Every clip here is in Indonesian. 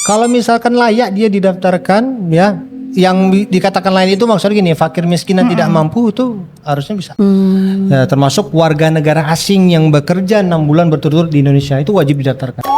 Kalau misalkan layak dia didaftarkan, ya, yang dikatakan lain itu maksudnya gini, fakir miskin dan tidak mampu itu harusnya bisa. Ya, termasuk warga negara asing yang bekerja 6 bulan berturut-turut di Indonesia itu wajib didaftarkan.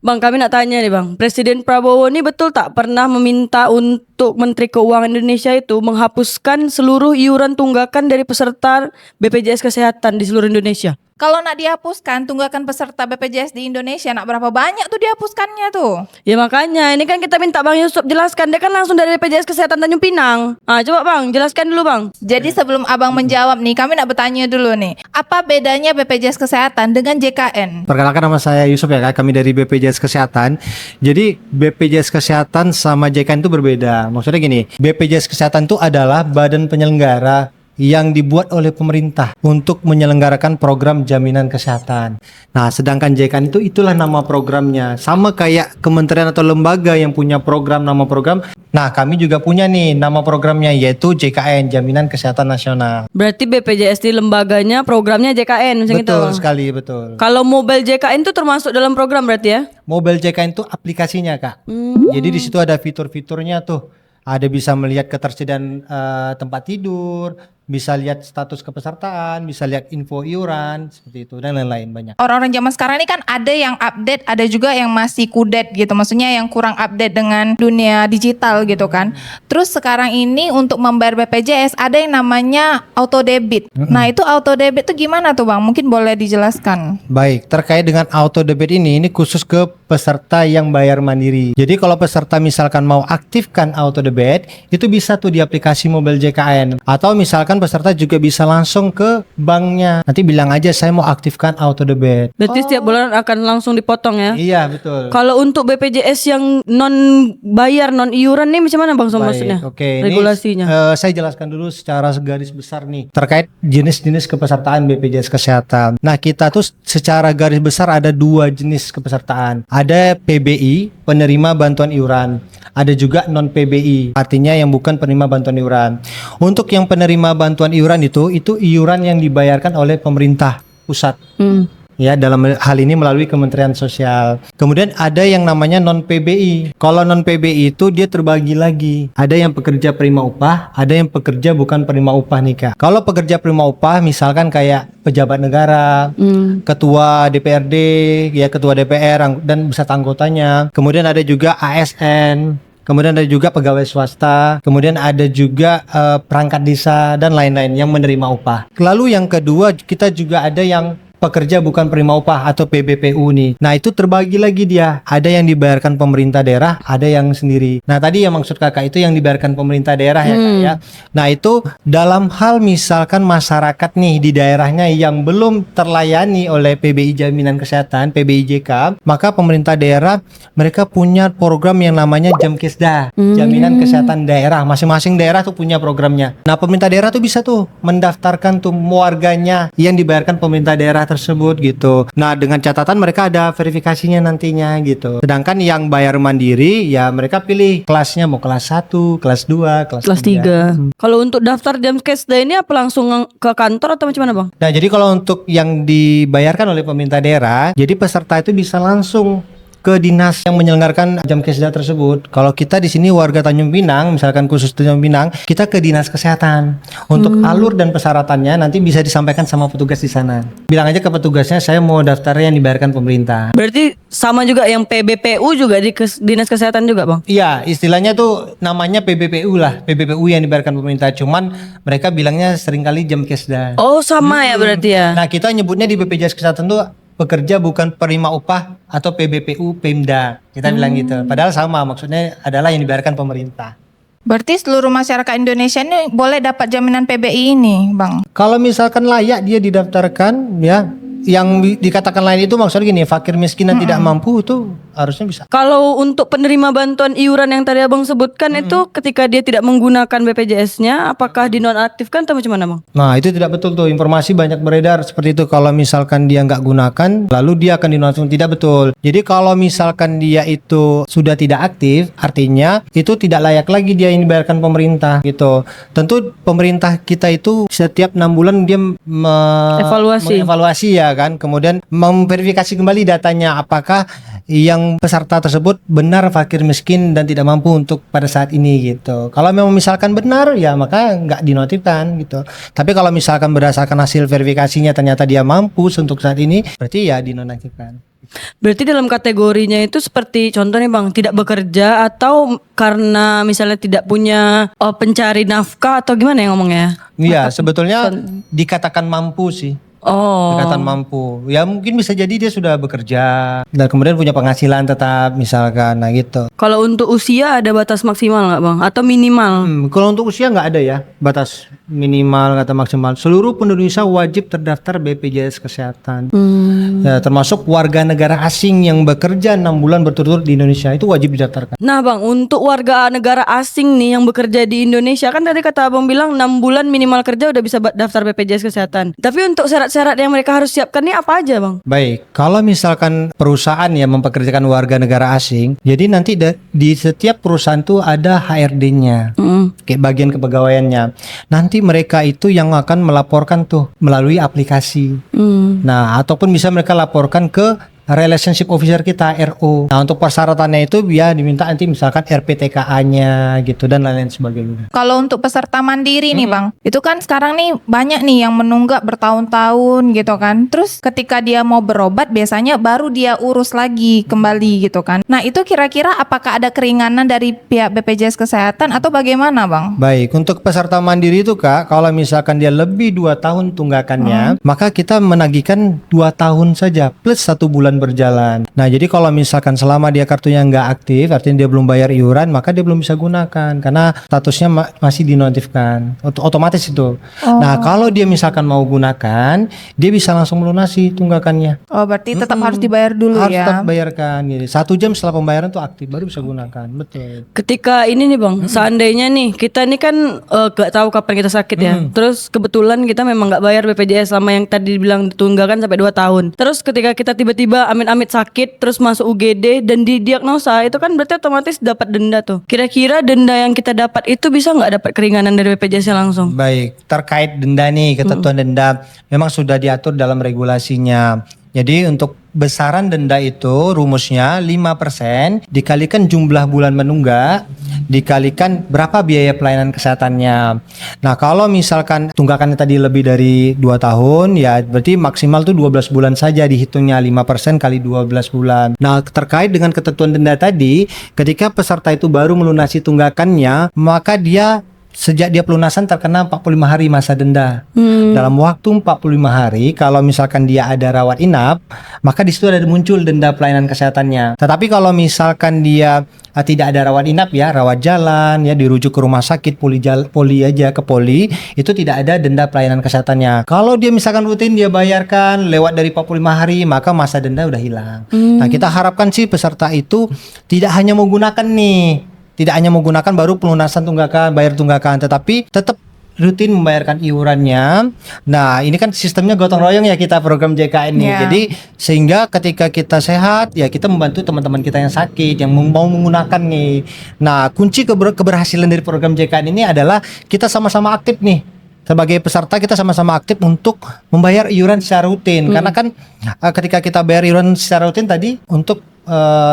Bang, kami nak tanya nih Bang, Presiden Prabowo ini betul tak pernah meminta untuk Menteri Keuangan Indonesia itu menghapuskan seluruh iuran tunggakan dari peserta BPJS Kesehatan di seluruh Indonesia? Kalau nak dihapuskan tunggakan peserta BPJS di Indonesia, nak berapa banyak tuh dihapuskannya tuh? Ya makanya, ini kan kita minta Bang Yusuf jelaskan, dia kan langsung dari BPJS Kesehatan Tanjung Pinang. Coba Bang, jelaskan dulu Bang. Jadi sebelum abang menjawab nih, kami nak bertanya dulu nih, apa bedanya BPJS Kesehatan dengan JKN? Perkenalkan, nama saya Yusuf ya, kami dari BPJS Kesehatan. Jadi BPJS Kesehatan sama JKN itu berbeda. Maksudnya gini, BPJS Kesehatan itu adalah badan penyelenggara yang dibuat oleh pemerintah untuk menyelenggarakan program jaminan kesehatan. Nah, sedangkan JKN itu itulah nama programnya. Sama kayak kementerian atau lembaga yang punya program, nama program. Nah, kami juga punya nih nama programnya, yaitu JKN, Jaminan Kesehatan Nasional. Berarti BPJS di lembaganya, programnya JKN macam itu. Betul sekali, betul. Kalau mobile JKN itu termasuk dalam program berarti ya? Mobile JKN itu aplikasinya, Kak. Jadi di situ ada fitur-fiturnya tuh. Ada bisa melihat ketersediaan tempat tidur, bisa lihat status kepesertaan, bisa lihat info iuran, seperti itu, dan lain-lain banyak. Orang-orang zaman sekarang ini kan ada yang update, ada juga yang masih kudet gitu. Maksudnya yang kurang update dengan dunia digital gitu kan. Terus sekarang ini untuk membayar BPJS ada yang namanya auto debit. Nah, itu auto debit itu gimana tuh Bang? Mungkin boleh dijelaskan. Baik, terkait dengan auto debit ini khusus ke peserta yang bayar mandiri. Jadi kalau peserta misalkan mau aktifkan auto debit, itu bisa tuh di aplikasi mobile JKN. Atau misalkan peserta juga bisa langsung ke banknya. Nanti bilang aja saya mau aktifkan auto debit. Berarti setiap bulan akan langsung dipotong ya? Iya, betul. Kalau untuk BPJS yang non bayar, non iuran nih macam mana Bang maksudnya? Oke, regulasinya. Ini, saya jelaskan dulu secara garis besar nih terkait jenis-jenis kepesertaan BPJS Kesehatan. Nah, kita tuh secara garis besar ada 2 jenis kepesertaan. Ada PBI, penerima bantuan iuran. Ada juga non PBI, artinya yang bukan penerima bantuan iuran. Untuk yang penerima bantuan iuran itu iuran yang dibayarkan oleh pemerintah pusat. Ya, dalam hal ini melalui Kementerian Sosial. Kemudian ada yang namanya non PBI. Kalau non PBI itu dia terbagi lagi. Ada yang pekerja prima upah, ada yang pekerja bukan prima upah nih Kak. Kalau pekerja prima upah misalkan kayak pejabat negara, ketua DPRD, ya ketua DPR dan beserta anggotanya. Kemudian ada juga ASN. Kemudian ada juga pegawai swasta, kemudian ada juga perangkat desa dan lain-lain yang menerima upah. Lalu yang kedua kita juga ada yang pekerja bukan penerima upah atau PBPU nih. Nah, itu terbagi lagi dia. Ada yang dibayarkan pemerintah daerah, ada yang sendiri. Nah, tadi yang maksud Kakak itu yang dibayarkan pemerintah daerah ya Kak ya. Nah, itu dalam hal misalkan masyarakat nih di daerahnya yang belum terlayani oleh PBI Jaminan Kesehatan, PBIJK, maka pemerintah daerah mereka punya program yang namanya Jamkesda, Jaminan Kesehatan Daerah. Masing-masing daerah tuh punya programnya. Nah, pemerintah daerah tuh bisa tuh mendaftarkan tuh warganya yang dibayarkan pemerintah daerah tersebut gitu. Nah, dengan catatan mereka ada verifikasinya nantinya gitu. Sedangkan yang bayar mandiri ya mereka pilih kelasnya mau kelas 1, kelas 2, kelas 3. Kalau untuk daftar Jamkesda ini apa langsung ke kantor atau macam mana Bang? Nah, jadi kalau untuk yang dibayarkan oleh pemerintah daerah, jadi peserta itu bisa langsung ke dinas yang menyelenggarakan Jamkesda tersebut. Kalau kita di sini warga Tanjung Pinang, misalkan khusus Tanjung Pinang, kita ke dinas kesehatan. Untuk alur dan persyaratannya nanti bisa disampaikan sama petugas di sana. Bilang aja ke petugasnya saya mau daftar yang dibayarkan pemerintah. Berarti sama juga yang PBPU juga di dinas kesehatan juga Bang? Iya, istilahnya tuh namanya PBPU lah, PBPU yang dibayarkan pemerintah. Cuman mereka bilangnya seringkali Jamkesda. Oh, sama ya berarti ya. Nah, kita nyebutnya di BPJS Kesehatan tuh pekerja bukan penerima upah atau PBPU Pemda. Kita bilang gitu. Padahal sama, maksudnya adalah yang dibayarkan pemerintah. Berarti seluruh masyarakat Indonesia ini boleh dapat jaminan PBI ini, Bang? Kalau misalkan layak dia didaftarkan, ya, yang dikatakan lain itu maksudnya gini, fakir miskin dan tidak mampu itu harusnya bisa. Kalau untuk penerima bantuan iuran yang tadi abang sebutkan itu ketika dia tidak menggunakan BPJS-nya, apakah dinonaktifkan atau macam mana bang? Nah itu tidak betul tuh, informasi banyak beredar seperti itu. Kalau misalkan dia nggak gunakan lalu dia akan dinonaktifkan, tidak betul. Jadi kalau misalkan dia itu sudah tidak aktif, artinya itu tidak layak lagi dia yang dibayarkan pemerintah gitu. Tentu pemerintah kita itu setiap 6 bulan dia mengevaluasi ya kan, kemudian memverifikasi kembali datanya apakah yang peserta tersebut benar fakir miskin dan tidak mampu untuk pada saat ini gitu. Kalau memang misalkan benar ya maka nggak dinotifkan gitu. Tapi kalau misalkan berdasarkan hasil verifikasinya ternyata dia mampu untuk saat ini, berarti ya dinonaktifkan. Berarti dalam kategorinya itu seperti contohnya bang, tidak bekerja atau karena misalnya tidak punya pencari nafkah atau gimana ya ngomongnya? Iya, sebetulnya dikatakan mampu sih. Oh. Dikatakan mampu. Ya mungkin bisa jadi dia sudah bekerja dan kemudian punya penghasilan tetap misalkan, nah gitu. Kalau untuk usia ada batas maksimal nggak bang? Atau minimal? Kalau untuk usia nggak ada ya batas minimal atau maksimal. Seluruh penduduk Indonesia wajib terdaftar BPJS Kesehatan. Ya, termasuk warga negara asing yang bekerja 6 bulan berturut-turut di Indonesia itu wajib didaftarkan. Nah bang, untuk warga negara asing nih yang bekerja di Indonesia, kan tadi kata abang bilang 6 bulan minimal kerja udah bisa daftar BPJS Kesehatan. Tapi untuk syarat-syarat yang mereka harus siapkan nih apa aja bang? Baik, kalau misalkan perusahaan ya mempekerjakan warga negara asing, jadi nanti di setiap perusahaan tuh ada HRD-nya, kayak bagian kepegawaiannya. Nanti mereka itu yang akan melaporkan tuh melalui aplikasi. Nah, ataupun bisa mereka laporkan ke relationship officer kita, RO. Nah, untuk persyaratannya itu dia diminta nanti misalkan RPTKA-nya gitu dan lain-lain sebagainya. Kalau untuk peserta mandiri nih bang, itu kan sekarang nih banyak nih yang menunggak bertahun-tahun gitu kan. Terus ketika dia mau berobat biasanya baru dia urus lagi kembali gitu kan. Nah itu kira-kira apakah ada keringanan dari pihak BPJS Kesehatan atau bagaimana bang? Baik, untuk peserta mandiri itu Kak, kalau misalkan dia lebih 2 tahun tunggakannya, maka kita menagihkan 2 tahun saja plus 1 bulan berjalan. Nah, jadi kalau misalkan selama dia kartunya nggak aktif, artinya dia belum bayar iuran, maka dia belum bisa gunakan karena statusnya masih dinonaktifkan. Otomatis itu. Nah, kalau dia misalkan mau gunakan, dia bisa langsung melunasi tunggakannya. Oh berarti tetap harus dibayar dulu Harus ya? tetap bayarkan. Gitu. 1 jam setelah pembayaran tuh aktif, baru bisa gunakan. Betul. Ketika ini nih bang, seandainya nih kita nih kan gak tahu kapan kita sakit ya. Terus kebetulan kita memang gak bayar BPJS selama yang tadi dibilang ditunggakan sampai 2 tahun. Terus ketika kita tiba-tiba amit-amit sakit terus masuk UGD dan didiagnosa, itu kan berarti otomatis dapat denda tuh. Kira-kira denda yang kita dapat itu bisa nggak dapat keringanan dari BPJS langsung? Baik, terkait denda nih, ketentuan denda memang sudah diatur dalam regulasinya. Jadi untuk besaran denda itu rumusnya 5% dikalikan jumlah bulan menunggak dikalikan berapa biaya pelayanan kesehatannya. Nah, kalau misalkan tunggakannya tadi lebih dari 2 tahun ya berarti maksimal tuh 12 bulan saja dihitungnya 5% kali 12 bulan. Nah, terkait dengan ketentuan denda tadi, ketika peserta itu baru melunasi tunggakannya, maka dia sejak dia pelunasan terkena 45 hari masa denda. Dalam waktu 45 hari kalau misalkan dia ada rawat inap, maka di situ ada muncul denda pelayanan kesehatannya. Tetapi kalau misalkan dia tidak ada rawat inap ya, rawat jalan ya, dirujuk ke rumah sakit poli aja ke poli, itu tidak ada denda pelayanan kesehatannya. Kalau dia misalkan rutin dia bayarkan lewat dari 45 hari, maka masa denda udah hilang. Nah, kita harapkan sih peserta itu tidak hanya menggunakan nih, tidak hanya menggunakan baru pelunasan tunggakan, bayar tunggakan, tetapi tetap rutin membayarkan iurannya. Nah, ini kan sistemnya gotong royong ya kita program JKN ini. Jadi sehingga ketika kita sehat ya kita membantu teman-teman kita yang sakit yang mau menggunakan nih. Nah, kunci keberhasilan dari program JKN ini adalah kita sama-sama aktif nih. Sebagai peserta kita sama-sama aktif untuk membayar iuran secara rutin. Karena kan ketika kita bayar iuran secara rutin tadi untuk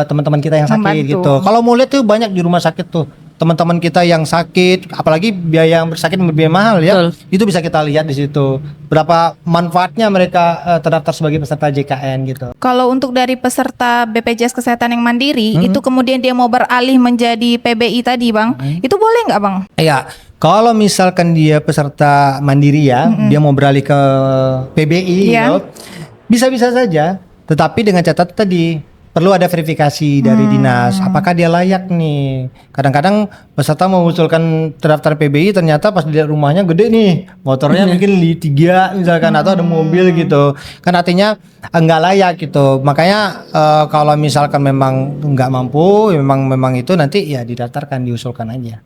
teman-teman kita yang sakit Membantu. gitu. Kalau mau lihat tuh banyak di rumah sakit tuh teman-teman kita yang sakit, apalagi biaya yang bersakit lebih mahal ya. Betul. Itu bisa kita lihat di situ. Berapa manfaatnya mereka terdaftar sebagai peserta JKN gitu. Kalau untuk dari peserta BPJS Kesehatan yang mandiri, itu kemudian dia mau beralih menjadi PBI tadi bang, itu boleh nggak bang? Iya, kalau misalkan dia peserta mandiri ya, dia mau beralih ke PBI Iya. gitu, bisa-bisa saja. Tetapi dengan catatan tadi, perlu ada verifikasi dari dinas apakah dia layak nih. Kadang-kadang peserta mengusulkan terdaftar PBI ternyata pas dilihat rumahnya gede nih, motornya mungkin 3 misalkan atau ada mobil gitu. Kan artinya enggak layak gitu. Makanya kalau misalkan memang enggak mampu, memang itu nanti ya didaftarkan, diusulkan aja.